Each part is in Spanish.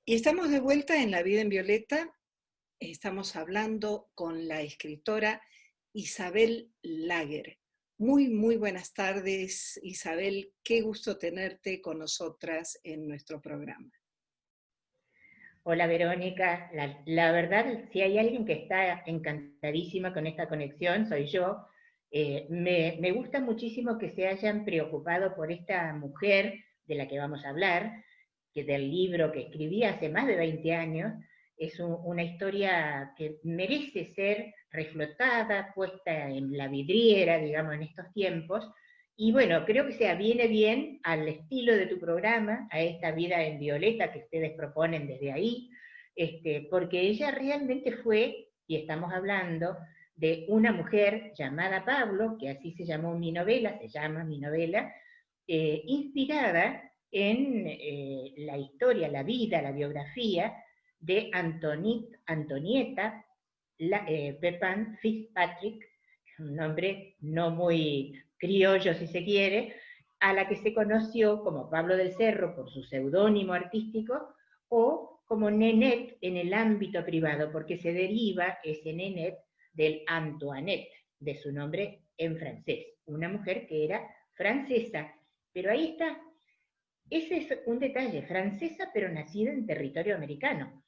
Y estamos de vuelta en La vida en Violeta. Estamos hablando con la escritora Isabel Lager. Muy, muy buenas tardes, Isabel. Qué gusto tenerte con nosotras en nuestro programa. Hola Verónica, la verdad, si hay alguien que está encantadísima con esta conexión, soy yo. Me gusta muchísimo que se hayan preocupado por esta mujer de la que vamos a hablar, que del libro que escribí hace más de 20 años. Es una historia que merece ser reflotada, puesta en la vidriera, digamos, en estos tiempos. Y bueno, creo que se aviene bien al estilo de tu programa, a esta vida en violeta que ustedes proponen desde ahí, porque ella realmente fue, y estamos hablando de una mujer llamada Pablo, que así se llamó mi novela, se llama mi novela, inspirada en la historia, la vida, la biografía de Antonieta Pepin Fitzpatrick, un nombre no muy criollo si se quiere, a la que se conoció como Pablo del Cerro por su seudónimo artístico o como Nenette en el ámbito privado, porque se deriva ese Nenette del Antoinette, de su nombre en francés, una mujer que era francesa, pero ahí está, ese es un detalle, francesa pero nacida en territorio americano.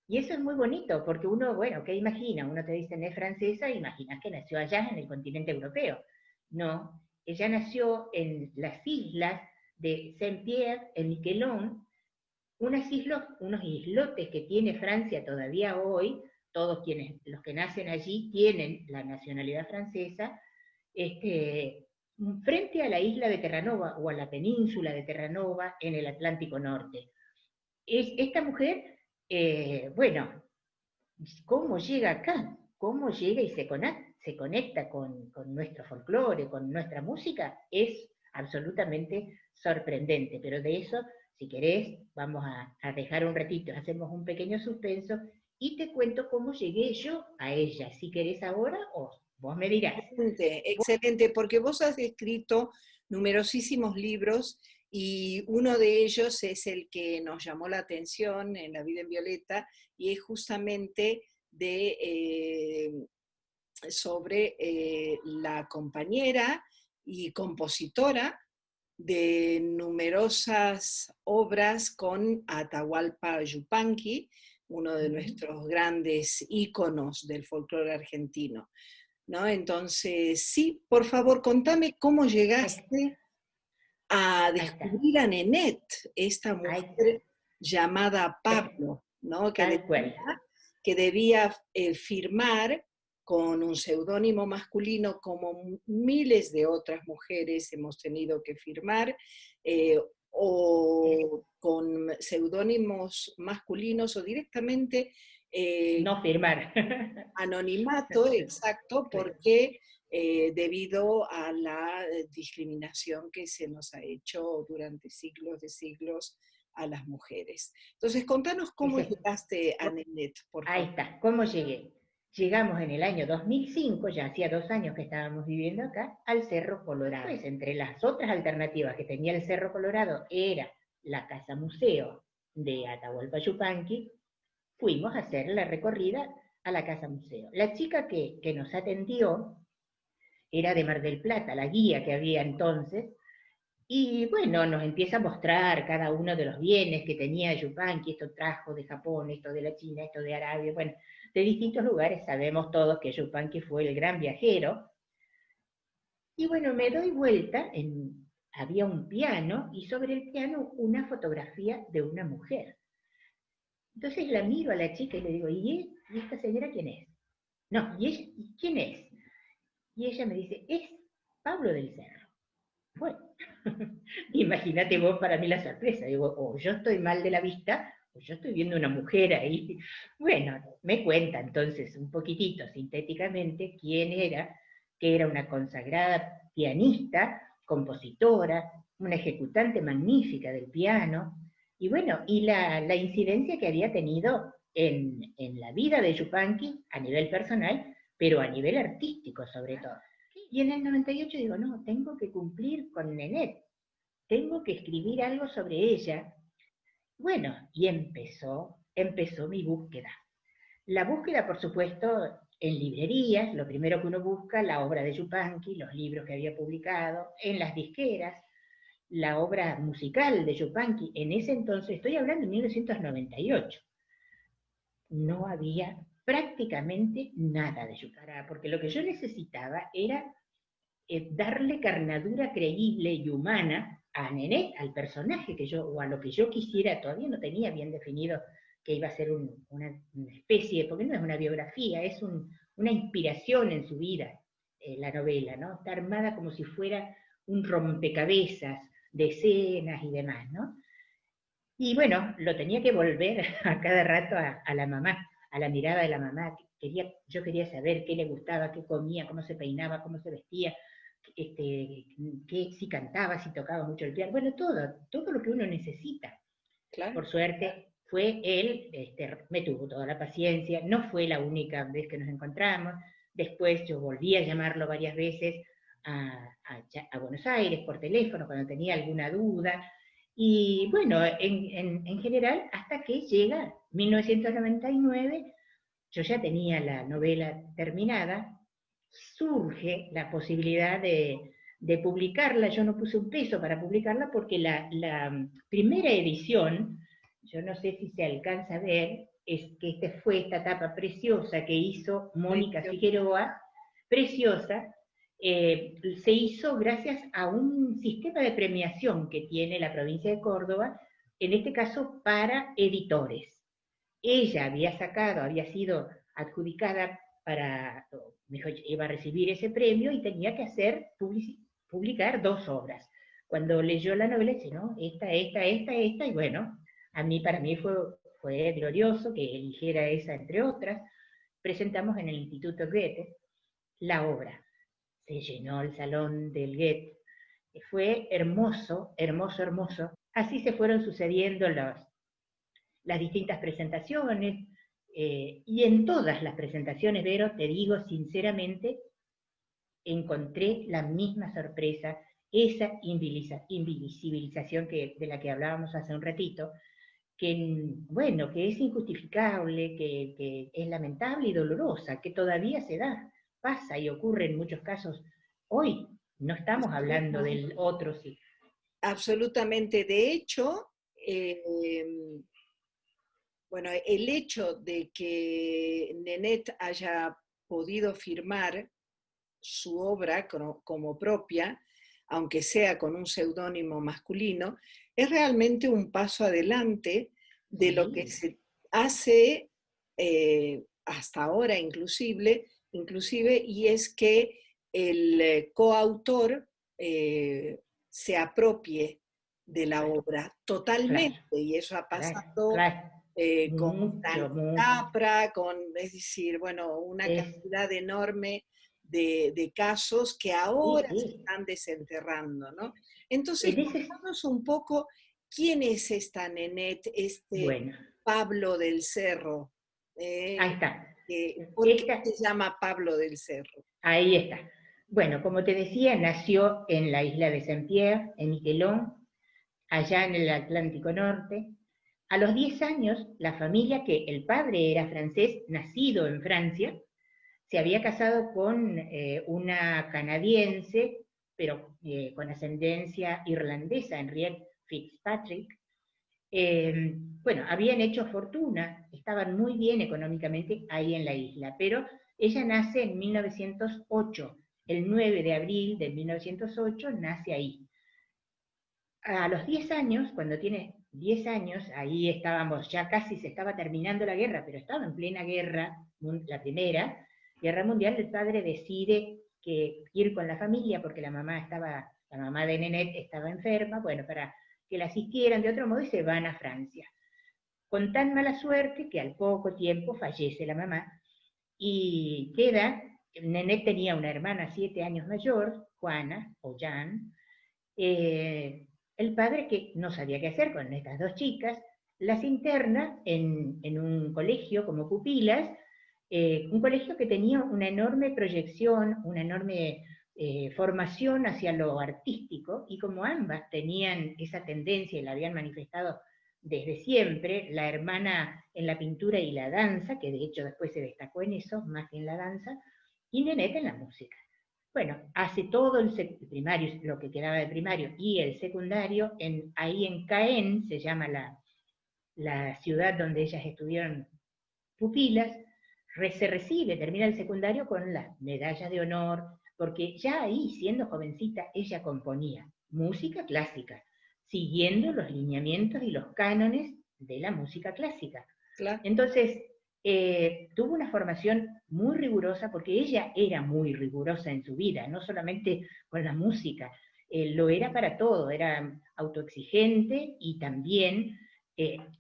Y eso es muy bonito, porque uno, bueno, ¿qué imagina? Uno te dice, es francesa, imaginas que nació allá en el continente europeo. No, ella nació en las islas de Saint-Pierre et Miquelon, unos islotes que tiene Francia todavía hoy. Todos los que nacen allí tienen la nacionalidad francesa, este, frente a la isla de Terranova o a la península de Terranova en el Atlántico Norte. Esta mujer, bueno, ¿cómo llega acá? ¿Cómo llega y se conecta con nuestro folclore, con nuestra música? Es absolutamente sorprendente, pero de eso, si querés, vamos a dejar un ratito, hacemos un pequeño suspenso y te cuento cómo llegué yo a ella, si querés ahora o vos me dirás. Excelente, excelente, porque vos has escrito numerosísimos libros y uno de ellos es el que nos llamó la atención en La vida en Violeta y es justamente sobre la compañera y compositora de numerosas obras con Atahualpa Yupanqui, uno de nuestros grandes íconos del folclore argentino, ¿no? Entonces, sí, por favor, contame cómo llegaste a Ahí está, descubrir a Nenette, esta ahí está, mujer llamada Pablo, ¿no? tal cual. Que debía firmar con un seudónimo masculino como miles de otras mujeres hemos tenido que firmar, o con seudónimos masculinos o directamente No firmar. anonimato, exacto, Claro. porque debido a la discriminación que se nos ha hecho durante siglos de siglos a las mujeres. Entonces, contanos cómo Ese, llegaste a Nenet, por Ahí favor. está, ¿cómo llegué? Llegamos en el año 2005, ya hacía 2 años que estábamos viviendo acá, al Cerro Colorado. Pues entre las otras alternativas que tenía el Cerro Colorado era la Casa Museo de Atahualpa Yupanqui. Fuimos a hacer la recorrida a la Casa Museo. La chica que nos atendió era de Mar del Plata, la guía que había entonces, y bueno, nos empieza a mostrar cada uno de los bienes que tenía Yupanqui, esto trajo de Japón, esto de la China, esto de Arabia, bueno, de distintos lugares. Sabemos todos que Yupanqui fue el gran viajero. Y bueno, me doy vuelta, había un piano y sobre el piano una fotografía de una mujer. Entonces la miro a la chica y le digo, ¿y esta señora quién es? No, ¿y quién es? Y ella me dice, es Pablo del Cerro. Bueno, imagínate vos para mí la sorpresa. Digo, o yo estoy mal de la vista, o yo estoy viendo una mujer ahí. Bueno, me cuenta entonces un poquitito, sintéticamente, quién era, que era una consagrada pianista, compositora, una ejecutante magnífica del piano, y bueno, y la incidencia que había tenido en la vida de Yupanqui a nivel personal, pero a nivel artístico sobre todo. Y en el 98 digo, no, tengo que cumplir con Nenette, tengo que escribir algo sobre ella. Bueno, y empezó mi búsqueda. La búsqueda, por supuesto, en librerías, lo primero que uno busca, la obra de Yupanqui, los libros que había publicado, en las disqueras, la obra musical de Yupanqui, en ese entonces, estoy hablando de 1998, no había prácticamente nada de Yupanqui, porque lo que yo necesitaba era darle carnadura creíble y humana a Nenet, al personaje que yo, o a lo que yo quisiera, todavía no tenía bien definido que iba a ser una especie, porque no es una biografía, es una inspiración en su vida, la novela, ¿no? Está armada como si fuera un rompecabezas de escenas y demás, ¿no? Y bueno, lo tenía que volver a cada rato a la mamá, a la mirada de la mamá. Yo quería saber qué le gustaba, qué comía, cómo se peinaba, cómo se vestía, si cantaba, si tocaba mucho el piano. Bueno, todo lo que uno necesita. Claro. Por suerte, fue él, me tuvo toda la paciencia, no fue la única vez que nos encontramos. Después yo volví a llamarlo varias veces a Buenos Aires por teléfono cuando tenía alguna duda. Y bueno, en general, hasta que llega 1999, yo ya tenía la novela terminada, surge la posibilidad de publicarla. Yo no puse un peso para publicarla porque la primera edición, yo no sé si se alcanza a ver, es que fue esta tapa preciosa que hizo Mónica Precioso. Figueroa, preciosa, se hizo gracias a un sistema de premiación que tiene la provincia de Córdoba, en este caso para editores. Ella había sido adjudicada para, mejor, iba a recibir ese premio y tenía que publicar 2 obras. Cuando leyó la novela, dice, no, esta, y bueno, para mí fue glorioso que eligiera esa entre otras. Presentamos en el Instituto Goethe la obra. Se llenó el salón del Goethe. Fue hermoso, hermoso, hermoso. Así se fueron sucediendo las distintas presentaciones, y en todas las presentaciones, Vero, te digo sinceramente, encontré la misma sorpresa, esa invisibilización de la que hablábamos hace un ratito, que, bueno, que es injustificable, que es lamentable y dolorosa, que todavía se da, pasa y ocurre en muchos casos. Hoy no estamos hablando del Absolutamente. otro, sí. Absolutamente. De hecho, bueno, el hecho de que Nenet haya podido firmar su obra como propia, aunque sea con un seudónimo masculino, es realmente un paso adelante de lo que Sí, se hace hasta ahora inclusive, y es que el coautor se apropie de la claro, obra claro, totalmente, y eso ha claro, pasado claro. con Mucho, Frank mucho. Capra, es decir, bueno, una Es, cantidad enorme de casos que sí, ahora se sí. están desenterrando, ¿no? Entonces, En ese, contanos un poco quién es esta Nenet, este bueno, Pablo del Cerro. ahí Eh, está. ¿Por qué Esta, se llama Pablo del Cerro? ahí está. Bueno, como te decía, nació en la isla de Saint-Pierre, en Miquelon, allá en el Atlántico Norte. A los 10 años, la familia, que el padre era francés, nacido en Francia, se había casado con una canadiense, pero con ascendencia irlandesa, Henriette Fitzpatrick. Bueno, habían hecho fortuna, estaban muy bien económicamente ahí en la isla, pero ella nace en 1908, el 9 de abril de 1908 nace ahí. A los 10 años, cuando tiene 10 años, ahí estábamos, ya casi se estaba terminando la guerra, pero estaba en plena guerra, la primera guerra mundial. El padre decide que ir con la familia porque la mamá de Nenet estaba enferma, bueno, para que la asistieran de otro modo, y se van a Francia. Con tan mala suerte que al poco tiempo fallece la mamá y Nenet tenía una hermana 7 años mayor, Juana o Jan. El padre, que no sabía qué hacer con estas 2 chicas, las interna en un colegio como pupilas, un colegio que tenía una enorme proyección, una enorme formación hacia lo artístico, y como ambas tenían esa tendencia y la habían manifestado desde siempre, la hermana en la pintura y la danza, que de hecho después se destacó en eso, más que en la danza, y Nenette en la música. Bueno, hace todo el primario, lo que quedaba de primario, y el secundario, ahí en Caen, se llama la ciudad donde ellas estuvieron pupilas, se recibe, termina el secundario con las medallas de honor, porque ya ahí, siendo jovencita, ella componía música clásica, siguiendo los lineamientos y los cánones de la música clásica. Claro. Entonces, tuvo una formación muy rigurosa, porque ella era muy rigurosa en su vida, no solamente con la música, lo era para todo, era autoexigente y también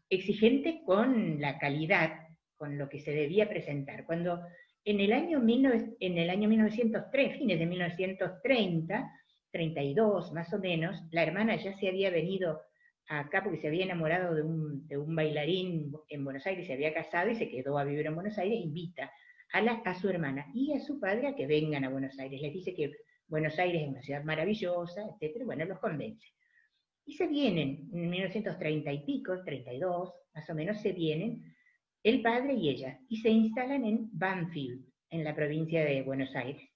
exigente con la calidad, con lo que se debía presentar. Cuando en el año 1903, fines de 1930, 32 más o menos, la hermana ya se había venido acá porque se había enamorado de un bailarín en Buenos Aires, se había casado y se quedó a vivir en Buenos Aires, invita a su hermana y a su padre a que vengan a Buenos Aires. Les dice que Buenos Aires es una ciudad maravillosa, etc. Bueno, los convence. Y se vienen, en 1930 y pico, 32, más o menos, se vienen el padre y ella, y se instalan en Banfield, en la provincia de Buenos Aires.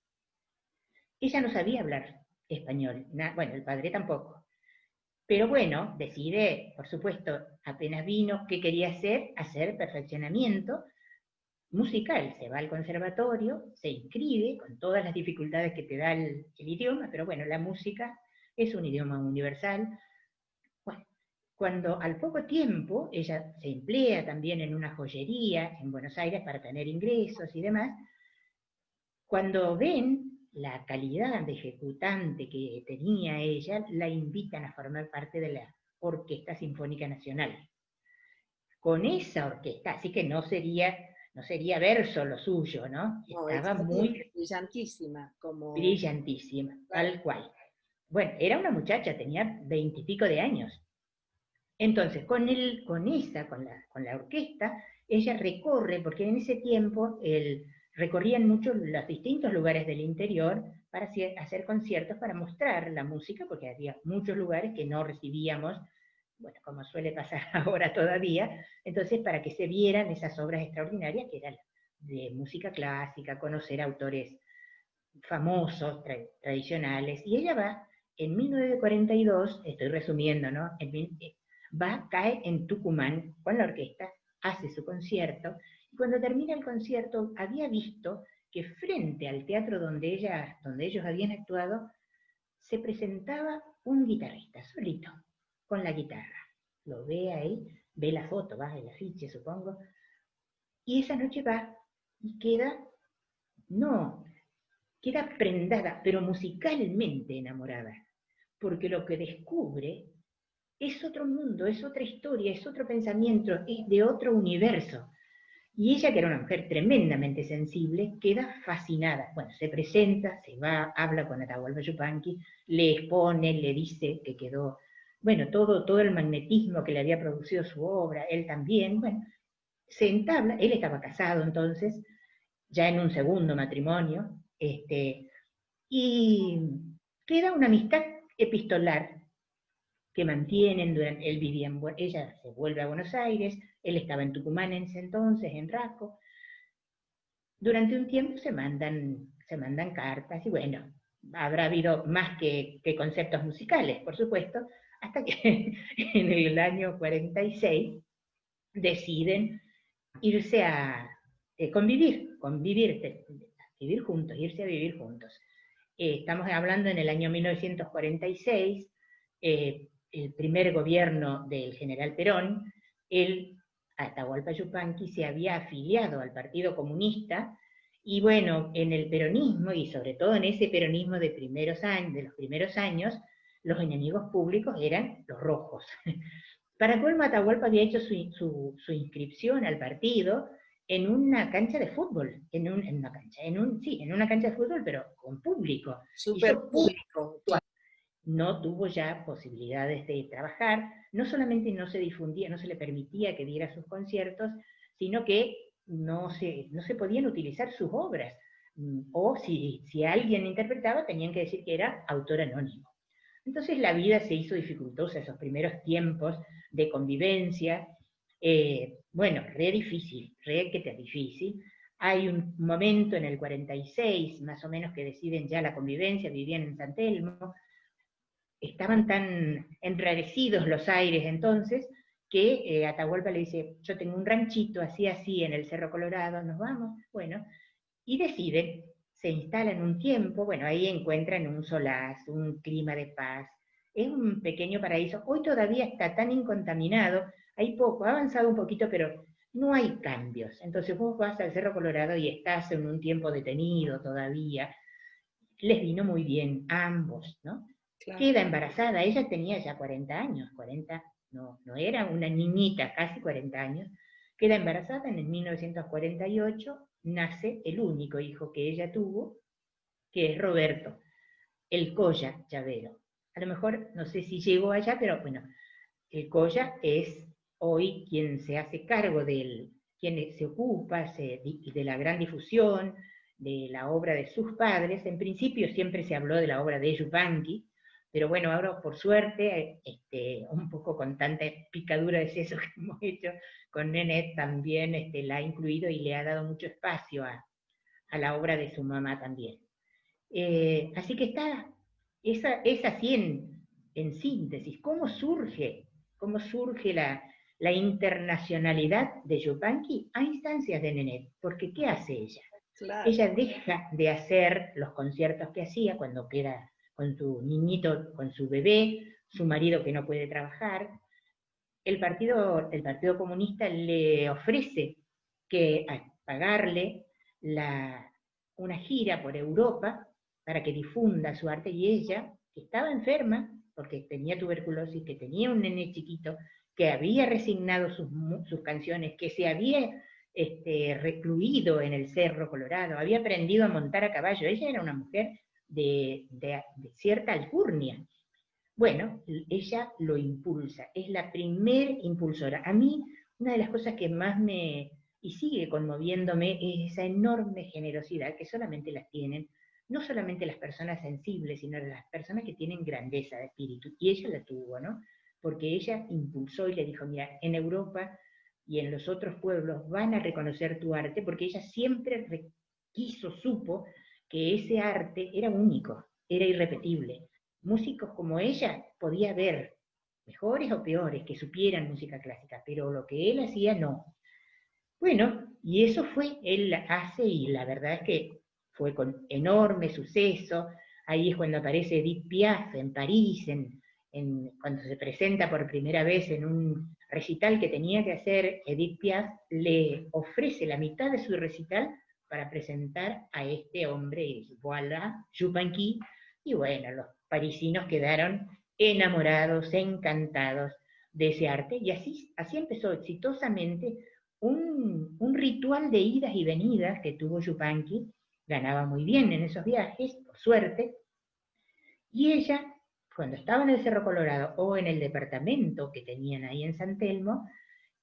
Ella no sabía hablar español, bueno, el padre tampoco. Pero bueno, decide, por supuesto, apenas vino, ¿qué quería hacer? Hacer perfeccionamiento musical. Se va al conservatorio, se inscribe, con todas las dificultades que te da el idioma, pero bueno, la música es un idioma universal. Bueno, cuando al poco tiempo ella se emplea también en una joyería en Buenos Aires para tener ingresos y demás, cuando ven la calidad de ejecutante que tenía ella, la invitan a formar parte de la Orquesta Sinfónica Nacional. Con esa orquesta, así que no sería verso lo suyo, ¿no? No, Estaba muy brillantísima, como... brillantísima, tal cual. Bueno, era una muchacha, tenía 20 y pico de años. Entonces, con la orquesta, ella recorre, porque en ese tiempo recorrían mucho los distintos lugares del interior para hacer conciertos, para mostrar la música, porque había muchos lugares que no recibíamos, bueno, como suele pasar ahora todavía, entonces para que se vieran esas obras extraordinarias que eran de música clásica, conocer autores famosos, tradicionales, y ella va, en 1942, estoy resumiendo, ¿no? Cae en Tucumán con la orquesta, hace su concierto, y cuando termina el concierto había visto que frente al teatro donde ellos habían actuado, se presentaba un guitarrista, solito, con la guitarra. Lo ve ahí, ve la foto, va el afiche, supongo, y esa noche va y queda prendada, pero musicalmente enamorada, porque lo que descubre es otro mundo, es otra historia, es otro pensamiento, es de otro universo. Y ella, que era una mujer tremendamente sensible, queda fascinada. Bueno, se presenta, se va, habla con Atahualpa Yupanqui, le expone, le dice que quedó, bueno, todo el magnetismo que le había producido su obra, él también, bueno, se entabla, él estaba casado entonces, ya en un segundo matrimonio, y queda una amistad epistolar que mantienen durante, ella se vuelve a Buenos Aires, él estaba en Tucumán en ese entonces, en Rasco. Durante un tiempo se mandan cartas, y bueno, habrá habido más que conceptos musicales, por supuesto, hasta que en el año 46 deciden irse a vivir juntos, irse a vivir juntos. Estamos hablando en el año 1946, el primer gobierno del general Perón, Atahualpa Yupanqui se había afiliado al Partido Comunista, y bueno, en el peronismo, y sobre todo en ese peronismo de los primeros años, los enemigos públicos eran los rojos. Para colmo, Atahualpa había hecho su inscripción al partido en una cancha de fútbol, en una cancha de fútbol, pero con público. Súper público. No tuvo ya posibilidades de trabajar, no solamente no se difundía, no se le permitía que diera sus conciertos, sino que no se podían utilizar sus obras, o si alguien interpretaba, tenían que decir que era autor anónimo. Entonces la vida se hizo dificultosa esos primeros tiempos, de convivencia. Bueno, re difícil, re que te es difícil. Hay un momento en el 46, más o menos, que deciden ya la convivencia, vivían en San Telmo, estaban tan enrarecidos los aires entonces, que Atahualpa le dice, yo tengo un ranchito así así en el Cerro Colorado, nos vamos, bueno, y deciden, se instalan un tiempo, bueno, ahí encuentran un solaz, un clima de paz, es un pequeño paraíso, hoy todavía está tan incontaminado, hay poco, ha avanzado un poquito, pero no hay cambios, entonces vos vas al Cerro Colorado y estás en un tiempo detenido todavía, les vino muy bien a ambos, ¿no? Claro. Queda embarazada, ella tenía ya 40 años, 40, no era una niñita, casi 40 años, queda embarazada en el 1948, nace el único hijo que ella tuvo, que es Roberto, el Colla Llavero. A lo mejor, no sé si llegó allá, pero bueno, el Colla es hoy quien se hace cargo del, quien se ocupa de la gran difusión, de la obra de sus padres. En principio siempre se habló de la obra de Yupanqui, pero bueno, ahora por suerte, un poco con tanta picadura de sesos que hemos hecho con Nenet, también la ha incluido y le ha dado mucho espacio a la obra de su mamá también. Así que está, es así en síntesis, cómo surge la internacionalidad de Yupanqui a instancias de Nenet, porque ¿qué hace ella? Claro. Ella deja de hacer los conciertos que hacía cuando queda con su niñito, con su bebé, su marido que no puede trabajar. El Partido Comunista le ofrece pagarle una gira por Europa para que difunda su arte, y ella, que estaba enferma, porque tenía tuberculosis, que tenía un nene chiquito, que había resignado sus canciones, que se había recluido en el Cerro Colorado, había aprendido a montar a caballo, ella era una mujer de cierta alcurnia. Bueno, ella lo impulsa, es la primer impulsora. A mí, una de las cosas que más y sigue conmoviéndome es esa enorme generosidad que solamente las tienen, no solamente las personas sensibles, sino las personas que tienen grandeza de espíritu. Y ella la tuvo, ¿no? Porque ella impulsó y le dijo, mira, en Europa y en los otros pueblos van a reconocer tu arte, porque ella siempre supo que ese arte era único, era irrepetible. Músicos como ella podía haber, mejores o peores, que supieran música clásica, pero lo que él hacía no. Bueno, y eso él hace, y la verdad es que fue con enorme suceso. Ahí es cuando aparece Edith Piaf en París, cuando se presenta por primera vez en un recital que tenía que hacer Edith Piaf, le ofrece la mitad de su recital para presentar a este hombre, y voilà, Yupanqui, y bueno, los parisinos quedaron enamorados, encantados de ese arte, y así empezó exitosamente un ritual de idas y venidas que tuvo Yupanqui, ganaba muy bien en esos viajes, por suerte, y ella, cuando estaba en el Cerro Colorado o en el departamento que tenían ahí en San Telmo,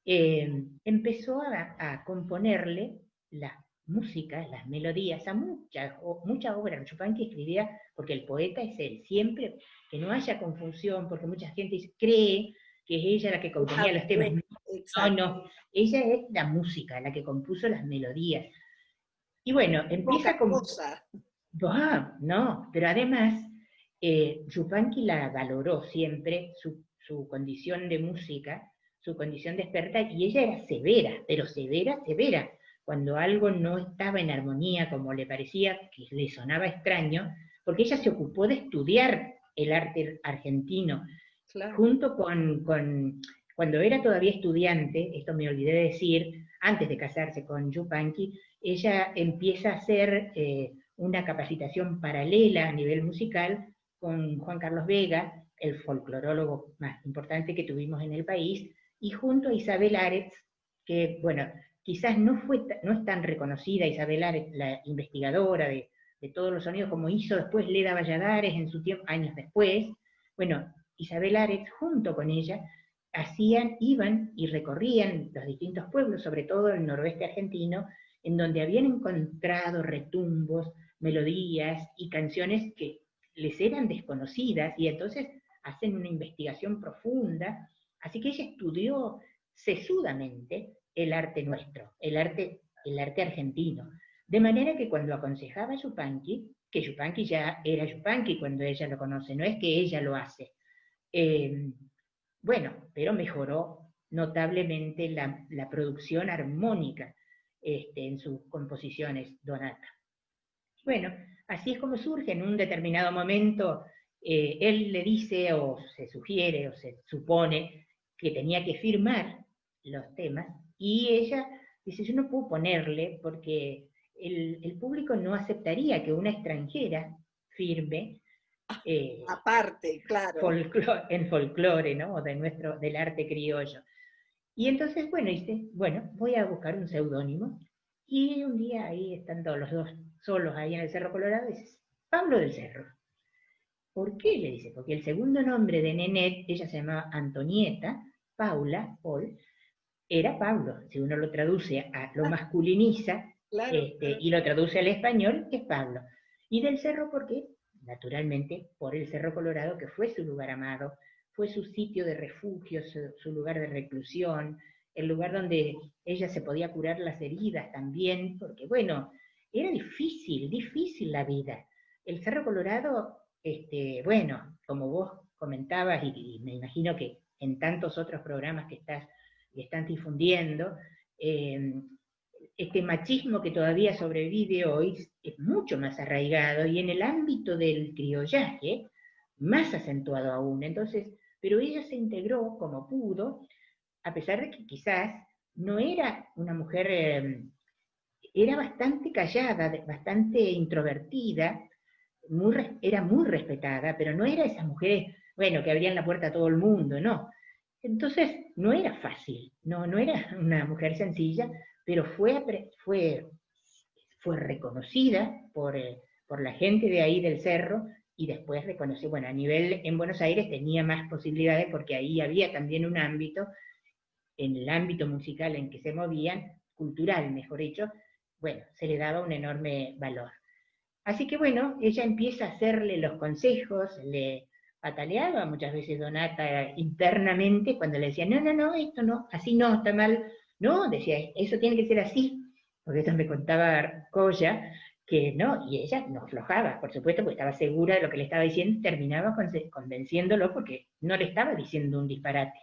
empezó a componerle las músicas, las melodías, a mucha obra. Yupanqui escribía, porque el poeta es él, siempre que no haya confusión, porque mucha gente cree que es ella la que componía los temas. No, ella es la música, la que compuso las melodías. Y bueno, empieza con... no, pero además, Yupanqui la valoró siempre, su condición de música, su condición de experta, y ella era severa, pero severa, severa. Cuando algo no estaba en armonía, como le parecía que le sonaba extraño, porque ella se ocupó de estudiar el arte argentino, claro, junto cuando era todavía estudiante, esto me olvidé de decir, antes de casarse con Yupanqui, ella empieza a hacer una capacitación paralela a nivel musical con Juan Carlos Vega, el folclorólogo más importante que tuvimos en el país, y junto a Isabel Aretz, que, bueno, quizás no es tan reconocida Isabel Aretz, la investigadora de todos los sonidos, como hizo después Leda Valladares en su tiempo, años después. Bueno, Isabel Aretz, junto con ella, iban y recorrían los distintos pueblos, sobre todo el noroeste argentino, en donde habían encontrado retumbos, melodías y canciones que les eran desconocidas, y entonces hacen una investigación profunda Así que ella estudió sesudamente el arte nuestro, el arte argentino. De manera que cuando aconsejaba a Yupanqui, que Yupanqui ya era Yupanqui cuando ella lo conoce, no es que ella lo hace. Bueno, pero mejoró notablemente la producción armónica en sus composiciones, Donata. Bueno, así es como surge en un determinado momento, él le dice, o se sugiere, o se supone, que tenía que firmar los temas, y ella dice, yo no puedo ponerle, porque el público no aceptaría que una extranjera firme Aparte, claro. en folclore, ¿no? Del arte criollo. Y entonces, bueno, dice, bueno, voy a buscar un seudónimo. Y un día ahí, estando los dos solos ahí en el Cerro Colorado, dice, Pablo del Cerro. ¿Por qué? Le dice, porque el segundo nombre de Nenet, ella se llamaba Antonieta, Paula, Paul, era Pablo. Si uno lo traduce, lo masculiniza, Claro, claro. y lo traduce al español, es Pablo. Y del Cerro, ¿por qué? Naturalmente, por el Cerro Colorado, que fue su lugar amado, fue su sitio de refugio, su lugar de reclusión, el lugar donde ella se podía curar las heridas también, porque bueno, era difícil, difícil la vida. El Cerro Colorado, bueno, como vos comentabas, y me imagino que en tantos otros programas que están difundiendo, este machismo que todavía sobrevive hoy es mucho más arraigado y en el ámbito del criollaje más acentuado aún. Entonces, pero ella se integró como pudo, a pesar de que quizás no era una mujer, era bastante callada, bastante introvertida, era muy respetada, pero no era esas mujeres, bueno, que abrían la puerta a todo el mundo, no. Entonces, no era fácil, no era una mujer sencilla, pero fue reconocida por la gente de ahí del cerro y después reconoció, bueno, a nivel en Buenos Aires tenía más posibilidades porque ahí había también un ámbito, en el ámbito musical en que se movían, cultural, mejor dicho, bueno, se le daba un enorme valor. Así que bueno, ella empieza a hacerle los consejos, le pataleaba muchas veces Donata internamente cuando le decía, no, no, no, esto no, así no, está mal. No, decía, eso tiene que ser así, porque esto me contaba Coya, que no, y ella no aflojaba, por supuesto, porque estaba segura de lo que le estaba diciendo, terminaba convenciéndolo porque no le estaba diciendo un disparate.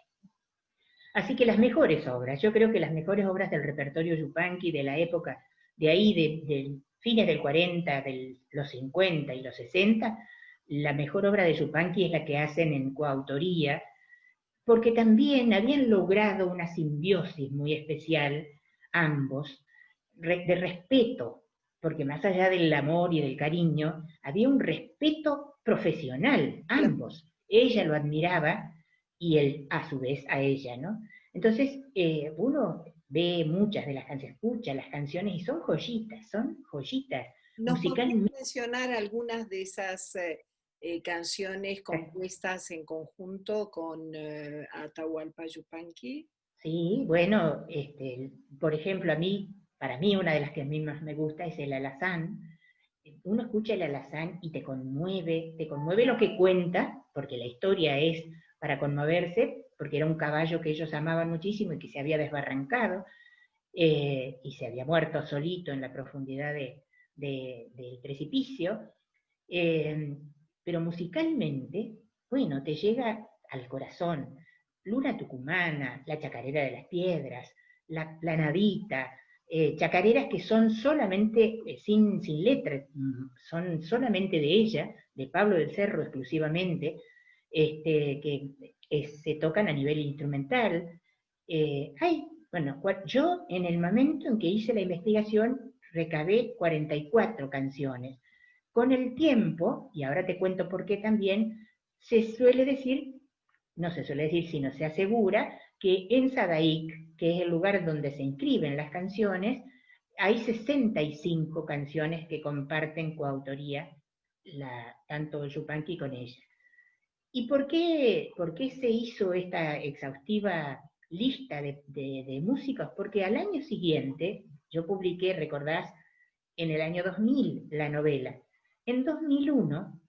Así que las mejores obras, yo creo que las mejores obras del repertorio Yupanqui de la época, de ahí, de fines del 40, de los 50 y los 60, la mejor obra de Yupanqui es la que hacen en coautoría, porque también habían logrado una simbiosis muy especial, ambos, de respeto, porque más allá del amor y del cariño, había un respeto profesional, Claro. ambos. Ella lo admiraba y él a su vez a ella, ¿no? Entonces, uno ve muchas de las canciones, escucha las canciones y son joyitas, ¿Nos podrías musicalmente. mencionar algunas de esas canciones compuestas en conjunto con Atahualpa Yupanqui? Sí, bueno, por ejemplo, para mí una de las que a mí más me gusta es el alazán. Uno escucha el alazán y te conmueve lo que cuenta, porque la historia es para conmoverse, porque era un caballo que ellos amaban muchísimo y que se había desbarrancado y se había muerto solito en la profundidad del precipicio. Eh, pero musicalmente, bueno, te llega al corazón. Luna Tucumana, La Chacarera de las Piedras, La Nadita, chacareras que son solamente, sin letra, son solamente de ella, de Pablo del Cerro exclusivamente, que se tocan a nivel instrumental. Bueno, yo en el momento en que hice la investigación recabé 44 canciones. Con el tiempo, y ahora te cuento por qué también, se suele decir, no se suele decir, sino se asegura, que en Sadaic, que es el lugar donde se inscriben las canciones, hay 65 canciones que comparten coautoría tanto Yupanqui con ella. ¿Y por qué se hizo esta exhaustiva lista de músicos? Porque al año siguiente, yo publiqué, recordás, en el año 2000 la novela. En 2001,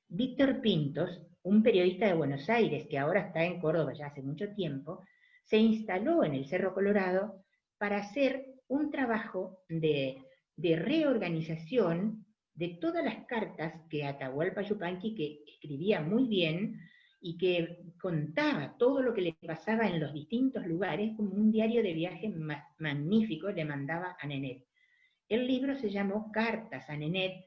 Víctor Pintos un periodista de Buenos Aires, que ahora está en Córdoba ya hace mucho tiempo, se instaló en el Cerro Colorado para hacer un trabajo de reorganización de todas las cartas que Atahualpa Yupanqui, que escribía muy bien y que contaba todo lo que le pasaba en los distintos lugares, como un diario de viaje magnífico, le mandaba a Nenet. El libro se llamó Cartas a Nenet,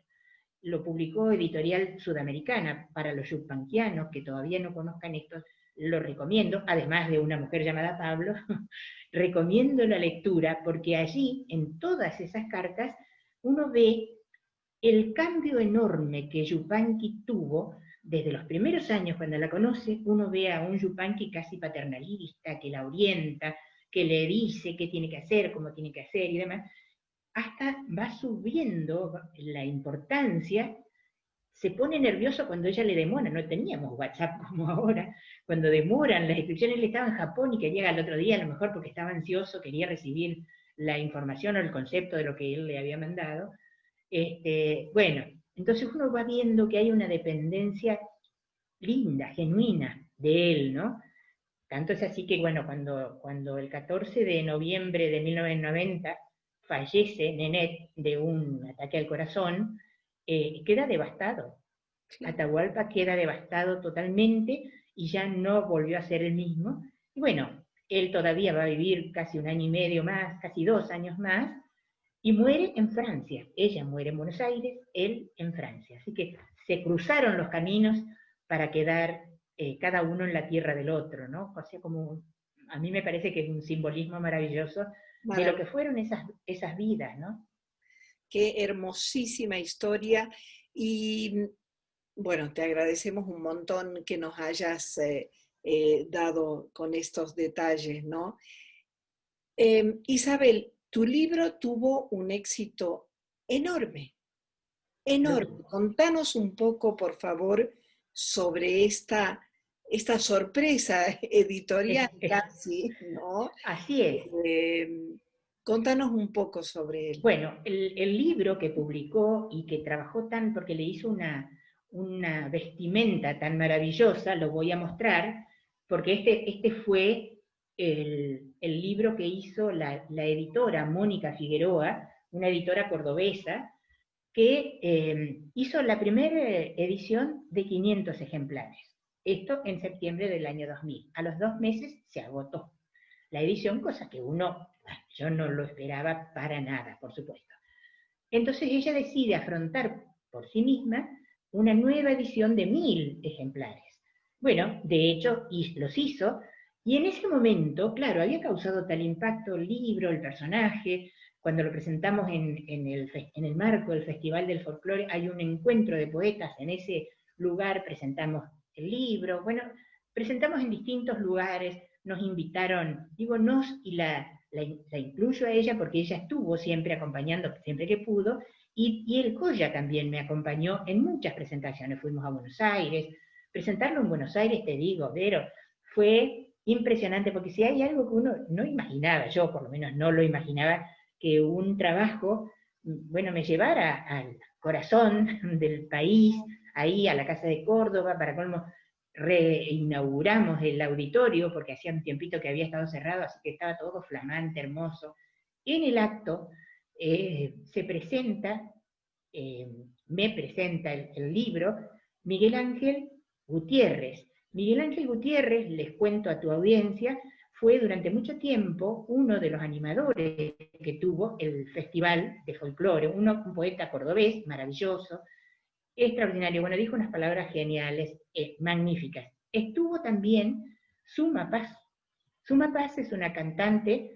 lo publicó Editorial Sudamericana. Para los yupanquianos que todavía no conozcan esto, lo recomiendo, además de una mujer llamada Pablo, recomiendo la lectura, porque allí, en todas esas cartas, uno ve el cambio enorme que Yupanqui tuvo desde los primeros años cuando la conoce. Uno ve a un Yupanqui casi paternalista, que la orienta, que le dice qué tiene que hacer, cómo tiene que hacer y demás, hasta va subiendo la importancia. Se pone nervioso cuando ella le demora, no teníamos WhatsApp como ahora, cuando demoran las inscripciones. Él estaba en Japón y quería al otro día, a lo mejor porque estaba ansioso, quería recibir la información o el concepto de lo que él le había mandado. Bueno, entonces uno va viendo que hay una dependencia linda, genuina de él, ¿no? Tanto es así que, bueno, cuando el 14 de noviembre de 1990 fallece Nenet de un ataque al corazón, queda devastado. Claro. Atahualpa queda devastado totalmente y ya no volvió a ser el mismo. Y bueno, él todavía va a vivir casi un año y medio más, casi 2 años más, y muere en Francia. Ella muere en Buenos Aires, él en Francia. Así que se cruzaron los caminos para quedar cada uno en la tierra del otro, ¿no? O sea, como a mí me parece que es un simbolismo maravilloso de lo que fueron esas vidas, ¿no? Qué hermosísima historia. Y bueno, te agradecemos un montón que nos hayas dado con estos detalles, ¿no? Isabel, tu libro tuvo un éxito enorme, enorme. Contanos un poco, por favor, sobre esta sorpresa editorial casi, ¿no? Así es. Contanos un poco sobre él. Bueno, el libro que publicó y que trabajó tan, porque le hizo una vestimenta tan maravillosa, lo voy a mostrar, porque este fue el libro que hizo la editora Mónica Figueroa, una editora cordobesa, que hizo la primera edición de 500 ejemplares. Esto en septiembre del año 2000. A los 2 meses se agotó la edición, cosa que yo no lo esperaba para nada, por supuesto. Entonces ella decide afrontar por sí misma una nueva edición de 1000 ejemplares. Bueno, de hecho, los hizo, y en ese momento, claro, había causado tal impacto el libro, el personaje. Cuando lo presentamos en el marco del Festival del Folclore, hay un encuentro de poetas en ese lugar, presentamos el libro, bueno, presentamos en distintos lugares, nos invitaron, digo nos, y la incluyo a ella porque ella estuvo siempre acompañando, siempre que pudo, y el Coya también me acompañó en muchas presentaciones. Fuimos a Buenos Aires. Presentarlo en Buenos Aires, te digo, Vero, fue impresionante, porque si hay algo que uno no imaginaba, yo por lo menos no lo imaginaba, que un trabajo, bueno, me llevara al corazón del país, ahí a la Casa de Córdoba, para colmo, reinauguramos el auditorio, porque hacía un tiempito que había estado cerrado, así que estaba todo flamante, hermoso. En el acto se presenta, me presenta el libro, Miguel Ángel Gutiérrez. Miguel Ángel Gutiérrez, les cuento a tu audiencia, fue durante mucho tiempo uno de los animadores que tuvo el Festival de Folclore, un poeta cordobés maravilloso, extraordinario. Bueno, dijo unas palabras geniales, magníficas. Estuvo también Suma Paz. Suma Paz es una cantante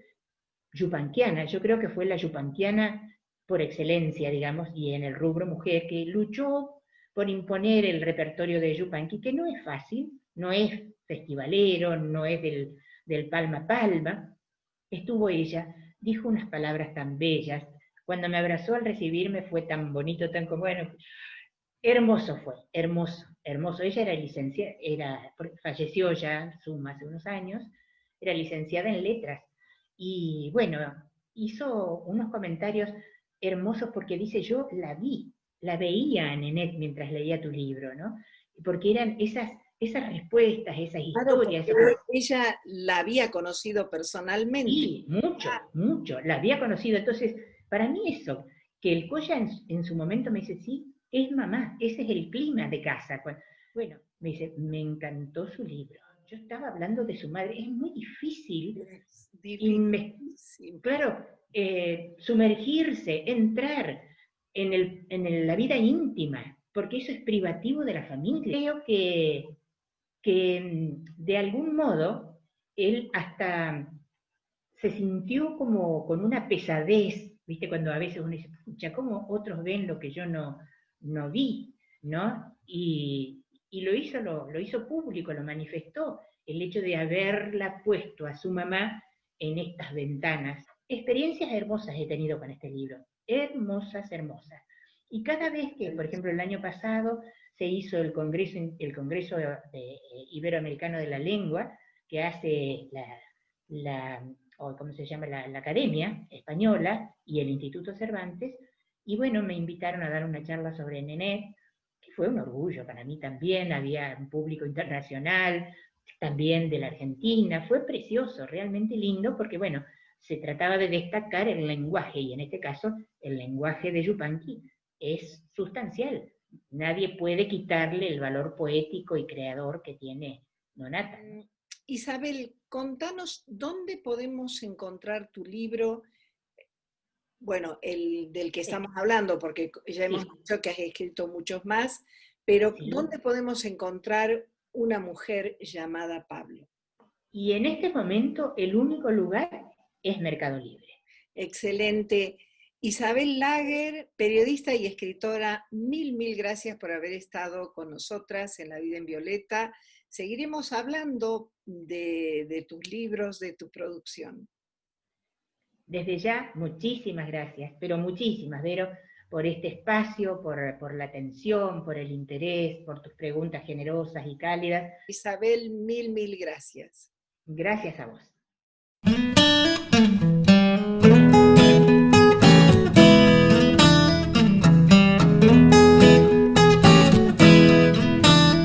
yupanquiana, yo creo que fue la yupanquiana por excelencia, digamos, y en el rubro mujer, que luchó por imponer el repertorio de Yupanqui, que no es fácil, no es festivalero, no es del palma a palma. Estuvo ella, dijo unas palabras tan bellas, cuando me abrazó al recibirme fue tan bonito, tan como, bueno, hermoso fue, hermoso, hermoso. Ella era licenciada, falleció ya hace unos años, era licenciada en letras, y bueno, hizo unos comentarios hermosos porque dice, yo la veía a Nenet mientras leía tu libro, ¿no? Porque eran esas respuestas, esas Claro, historias. porque ella la había conocido personalmente. Sí, mucho, mucho, la había conocido. Entonces, para mí eso, que el Coya en su momento me dice, sí, es mamá, ese es el clima de casa. Bueno, me dice, me encantó su libro. Yo estaba hablando de su madre, es muy difícil, Es inme- difícil. claro, sumergirse, entrar en la vida íntima, porque eso es privativo de la familia. Creo que de algún modo él hasta se sintió como con una pesadez, ¿viste? Cuando a veces uno dice, pucha, ¿cómo otros ven lo que yo no vi? ¿No? Y lo hizo público, lo manifestó, el hecho de haberla puesto a su mamá en estas ventanas. Experiencias hermosas he tenido con este libro, hermosas, hermosas. Y cada vez que, por ejemplo, el año pasado se hizo el Congreso Iberoamericano de la Lengua, que hace o ¿cómo se llama? La Academia Española y el Instituto Cervantes, y bueno, me invitaron a dar una charla sobre Nenet, que fue un orgullo para mí también, había un público internacional, también de la Argentina, fue precioso, realmente lindo, porque bueno, se trataba de destacar el lenguaje, y en este caso, el lenguaje de Yupanqui es sustancial. Nadie puede quitarle el valor poético y creador que tiene Nonata, ¿no? Isabel, contanos dónde podemos encontrar tu libro, bueno, el del que Sí, estamos hablando, porque ya hemos sí, dicho que has escrito muchos más, pero sí. ¿dónde podemos encontrar una mujer llamada Pablo? Y en este momento el único lugar es Mercado Libre. Excelente. Isabel Lager, periodista y escritora, mil gracias por haber estado con nosotras en La Vida en Violeta. Seguiremos hablando de tus libros, de tu producción. Desde ya, muchísimas gracias, pero muchísimas, Vero, por este espacio, por la atención, por el interés, por tus preguntas generosas y cálidas. Isabel, mil gracias. Gracias a vos.